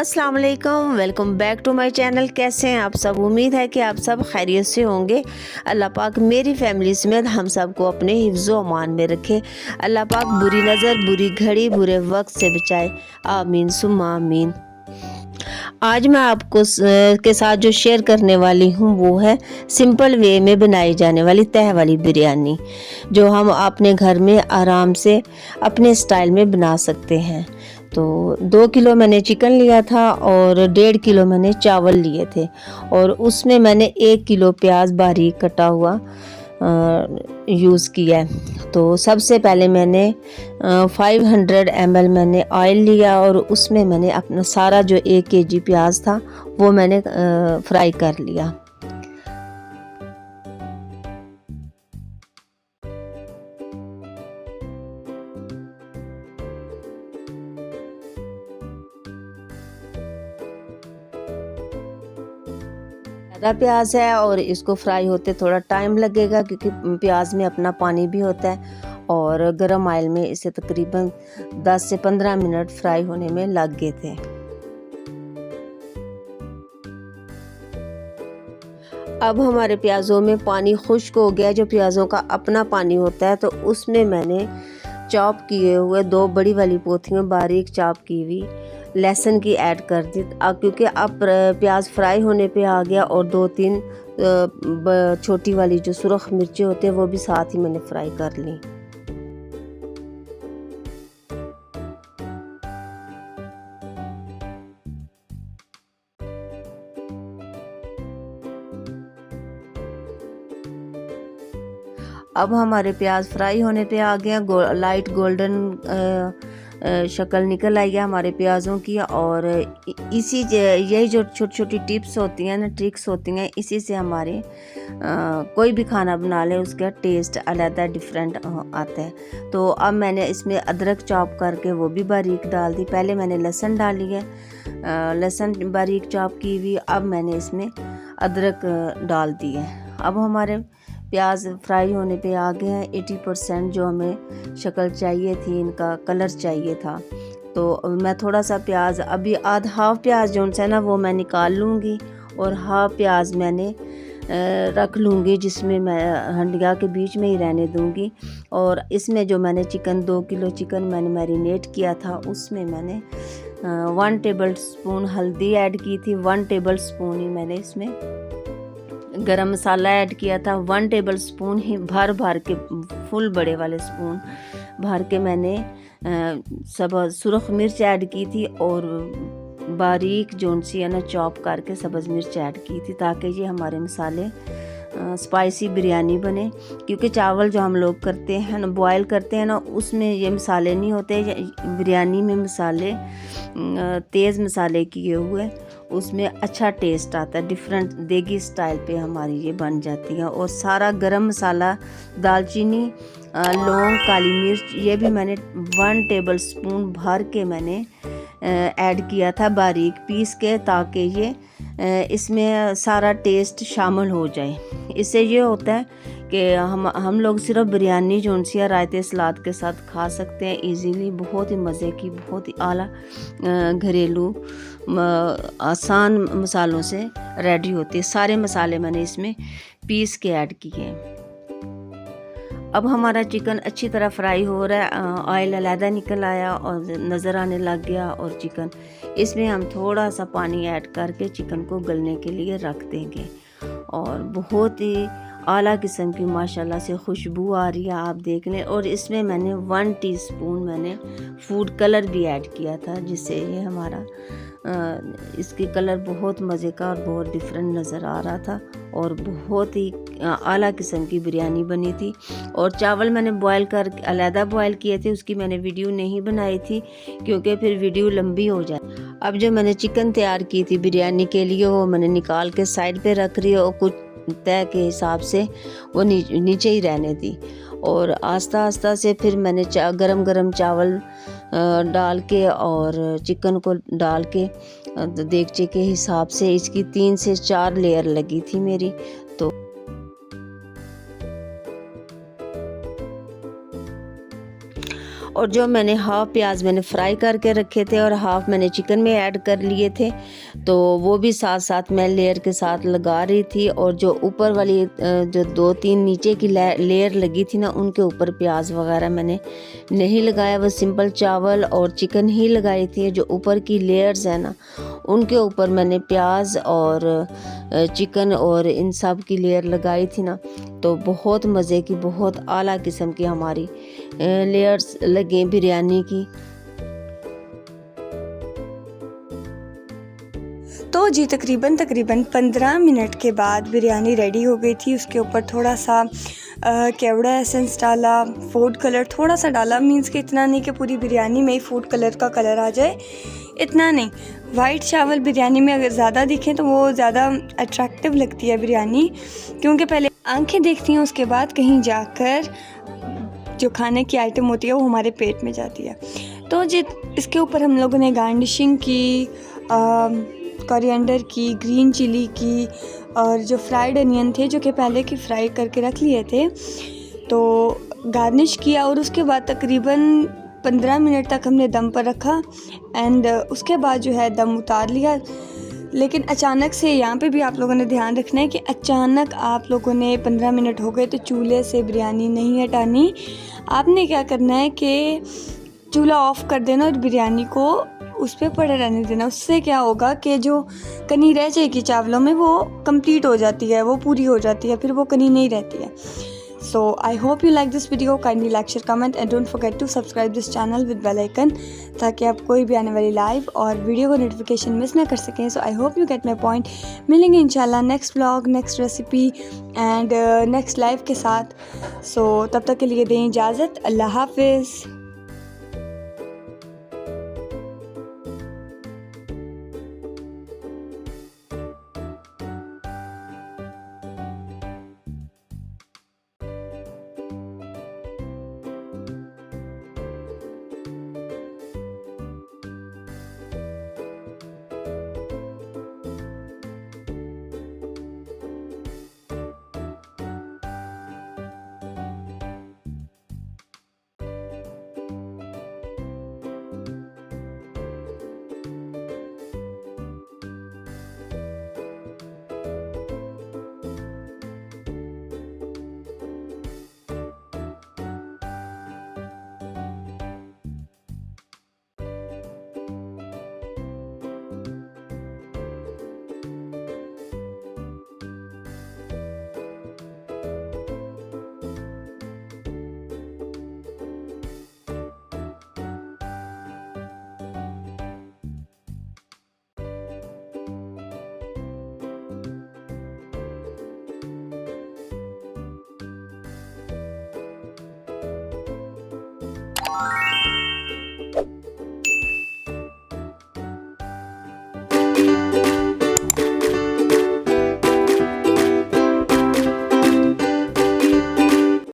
अस्सलाम वालेकुम, welcome back to my channel. कैसे हैं आप सब? उम्मीद है कि आप सब खैरियत से होंगे। अल्लाह पाक मेरी फैमिली समेत हम सब को अपने हिफ्ज़ो अमान में रखे। अल्लाह पाक बुरी नज़र, बुरी घड़ी, बुरे वक्त से बचाए। आमीन सुम्मा आमीन। आज मैं आपको के साथ जो शेयर करने वाली हूँ वो है सिंपल वे में बनाई जाने वाली तह वाली बिरयानी, जो हम अपने घर में आराम से अपने स्टाइल में बना सकते हैं। तो 2 किलो मैंने चिकन लिया था और 1.5 किलो मैंने चावल लिए थे, और उसमें मैंने 1 किलो प्याज बारीक कटा हुआ यूज़ किया है। तो सबसे पहले मैंने 500 ml मैंने ऑयल लिया और उसमें मैंने अपना सारा जो 1 kg प्याज था वो मैंने फ्राई कर लिया। ज़्यादा प्याज है और इसको फ्राई होते थोड़ा टाइम लगेगा, क्योंकि प्याज में अपना पानी भी होता है, और गरम ऑयल में इसे तकरीबन 10 से 15 मिनट फ्राई होने में लग गए थे। अब हमारे प्याज़ों में पानी खुश्क हो गया, जो प्याज़ों का अपना पानी होता है, तो उसमें मैंने चॉप किए हुए 2 बड़ी वाली पोथियाँ बारीक चॉप की हुई लहसुन की ऐड कर दी, क्योंकि अब प्याज फ्राई होने पे आ गया, और 2-3 छोटी वाली जो सुरख मिर्ची होती है वो भी साथ ही मैंने फ्राई कर ली। अब हमारे प्याज फ्राई होने पे आ गया, लाइट गोल्डन शक्ल निकल आई है हमारे प्याज़ों की। और इसी यही जो छोटी छोटी टिप्स होती हैं ना, ट्रिक्स होती हैं, इसी से हमारे कोई भी खाना बना ले उसका टेस्ट अलग डिफरेंट आता है। तो अब मैंने इसमें अदरक चॉप करके वो भी बारीक डाल दी। पहले मैंने लहसुन डाली है, लहसुन बारीक चॉप की हुई। अब मैंने इसमें अदरक डाल दी है। अब हमारे प्याज फ्राई होने पे आ गए हैं 80%। जो हमें शक्ल चाहिए थी, इनका कलर चाहिए था, तो मैं थोड़ा सा प्याज अभी हाफ प्याज जो है ना वो मैं निकाल लूँगी, और हाफ प्याज मैंने रख लूँगी, जिसमें मैं हंडिया के बीच में ही रहने दूँगी। और इसमें जो मैंने 2 किलो चिकन मैंने मैरिनेट किया था, उसमें मैंने 1 टेबल स्पून हल्दी ऐड की थी, 1 टेबल स्पून ही मैंने इसमें गरम मसाला ऐड किया था, 1 टेबल स्पून ही भर के फुल बड़े वाले स्पून भर के मैंने सब सुरख मिर्च ऐड की थी, और बारीक जोन सी है ना चॉप करके सब्ज़ मिर्च ऐड की थी, ताकि ये हमारे मसाले स्पाइसी बिरयानी बने। क्योंकि चावल जो हम लोग करते हैं ना, बॉयल करते हैं ना, उसमें ये मसाले नहीं होते। बिरयानी में मसाले तेज़ मसाले किए हुए, उसमें अच्छा टेस्ट आता है, डिफरेंट देगी स्टाइल पे हमारी ये बन जाती है। और सारा गरम मसाला, दालचीनी, लौंग, काली मिर्च, ये भी मैंने 1 टेबल स्पून भर के मैंने ऐड किया था बारीक पीस के, ताकि ये इसमें सारा टेस्ट शामिल हो जाए। इससे ये होता है कि हम लोग सिर्फ बिरयानी जो सी रायते सलाद के साथ खा सकते हैं इजीली। बहुत ही मज़े की, बहुत ही आला घरेलू आसान मसालों से रेडी होती है। सारे मसाले मैंने इसमें पीस के ऐड किए हैं। अब हमारा चिकन अच्छी तरह फ्राई हो रहा है, ऑयल अलहदा निकल आया और नज़र आने लग गया। और चिकन इसमें हम थोड़ा सा पानी ऐड करके चिकन को गलने के लिए रख देंगे, और बहुत ही आला किस्म की माशाल्लाह से खुशबू आ रही है, आप देख लें। और इसमें मैंने 1 टीस्पून मैंने फूड कलर भी ऐड किया था, जिससे ये हमारा इसकी कलर बहुत मज़े का और बहुत डिफरेंट नज़र आ रहा था, और बहुत ही आला किस्म की बिरयानी बनी थी। और चावल मैंने बॉयल कर अलहदा बॉयल किए थे, उसकी मैंने वीडियो नहीं बनाई थी, क्योंकि फिर वीडियो लंबी हो जाए। अब जो मैंने चिकन तैयार की थी बिरयानी के लिए, वो मैंने निकाल के साइड पे रख रही है, और कुछ तय के हिसाब से वो नीचे ही रहने दी। और आस्ता आस्ता से फिर मैंने गरम गरम चावल डाल के और चिकन को डाल के देगचे के हिसाब से इसकी 3 से 4 लेयर लगी थी मेरी। तो और जो मैंने हाफ़ प्याज मैंने फ्राई करके रखे थे और हाफ़ मैंने चिकन में ऐड कर लिए थे, तो वो भी साथ साथ मैं लेयर के साथ लगा रही थी। और जो ऊपर वाली जो 2-3 नीचे की लेयर लगी थी ना, उनके ऊपर प्याज वगैरह मैंने नहीं लगाया, वो सिंपल चावल और चिकन ही लगाई थी। जो ऊपर की लेयर्स है ना, उनके ऊपर मैंने प्याज और चिकन और इन सब की लेयर लगाई थी ना, तो बहुत मज़े की, बहुत आला किस्म की हमारी लेयर्स लगी बिरयानी की। तो जी तकरीबन 15 मिनट के बाद बिरयानी रेडी हो गई थी। उसके ऊपर थोड़ा सा केवड़ा एसेंस डाला, फूड कलर थोड़ा सा डाला, मींस कि इतना नहीं कि पूरी बिरयानी में ही फूड कलर का कलर आ जाए, इतना नहीं। वाइट चावल बिरयानी में अगर ज़्यादा दिखें तो वो ज़्यादा अट्रैक्टिव लगती है बिरयानी, क्योंकि पहले आंखें देखती हैं, उसके बाद कहीं जाकर जो खाने की आइटम होती है वो हमारे पेट में जाती है। तो जी इसके ऊपर हम लोगों ने गार्निशिंग की, कोरिएंडर की, ग्रीन चिली की, और जो फ्राइड अनियन थे जो कि पहले की फ्राई करके रख लिए थे, तो गार्निश किया। और उसके बाद तकरीबन 15 मिनट तक हमने दम पर रखा एंड उसके बाद जो है दम उतार लिया। लेकिन अचानक से यहाँ पे भी आप लोगों ने ध्यान रखना है कि अचानक आप लोगों ने 15 मिनट हो गए तो चूल्हे से बिरयानी नहीं हटानी। आपने क्या करना है कि चूल्हा ऑफ़ कर देना और बिरयानी को उस पर पड़े रहने देना। उससे क्या होगा कि जो कनी रह जाएगी चावलों में वो कंप्लीट हो जाती है, वो पूरी हो जाती है, फिर वो कनी नहीं रहती है। So I hope you like this video. Kindly like, share, comment and don't forget to subscribe this channel with bell icon, ताकि आप कोई भी आने वाली लाइव और वीडियो को नोटिफिकेशन मिस ना कर सकें। So I hope you get my point. मिलेंगे इंशाल्लाह next vlog, next recipe and next live के साथ। So तब तक के लिए दें इजाज़त। अल्लाह हाफिज़।